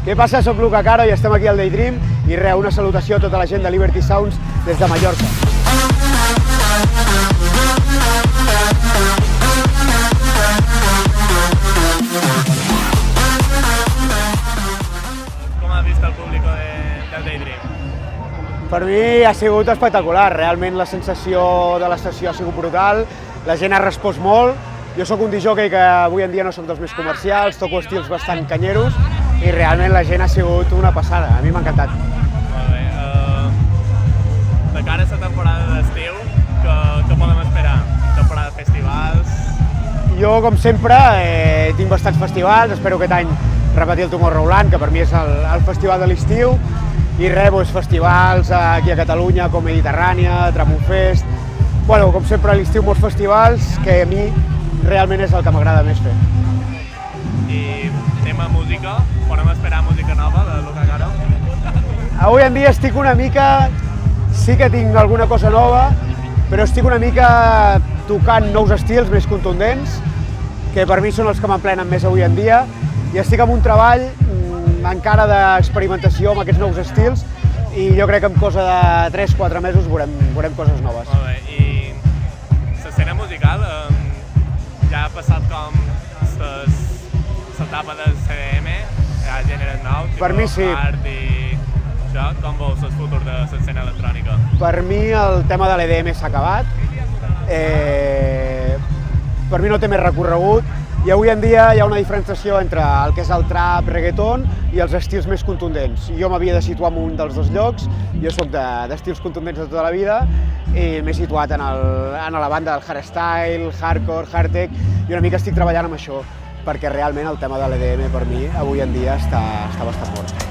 Què passa? Soc Luca Caro i estem aquí al Daydream i res, una salutació a tota la gent de Liberty Sounds des de Mallorca. Com has vist el públic del Daydream? Per mi ha sigut espectacular, realment la sensació de l'estació ha sigut brutal, la gent ha respost molt, jo sóc un discjòquei que avui en dia no soc dels més comercials, toco estils bastant canyeros i realment la gent ha sigut una passada, a mi m'ha encantat. Molt bé. De cara a la temporada d'estiu, què podem esperar? Temporada de festivals? Jo, com sempre, tinc bastants festivals, espero aquest any repetir el Tomorrowland, que per mi és el festival de l'estiu, i res, festivals aquí a Catalunya, com Mediterrània, Tramufest. Bueno, com sempre a l'estiu molts festivals, que a mi realment és el que m'agrada més fer. I tema música, podem esperar música nova de Luca Caro? Avui en dia estic una mica, sí que tinc alguna cosa nova, però estic una mica tocant nous estils més contundents, que per mi són els que m'emplenen més avui en dia, i estic en un treball encara d'experimentació amb aquests nous estils, i jo crec que en cosa de 3-4 mesos veurem coses noves. Molt bé, i l'escena musical ja ha passat com l'etapa del CDM, hi ha gèneres nous, per mi sí. Art i això, com veus el futur de l'escena electrònica? Per mi el tema de l'EDM s'ha acabat, per mi no té més recorregut, i avui en dia hi ha una diferenciació entre el que és el trap, reggaeton i els estils més contundents. Jo m'havia de situar en un dels dos llocs, jo soc d'estils contundents de tota la vida i m'he situat en la banda del hardstyle, hardcore, hardtech, i una mica estic treballant amb això, perquè realment el tema de l'EDM per mi avui en dia està bastant mort.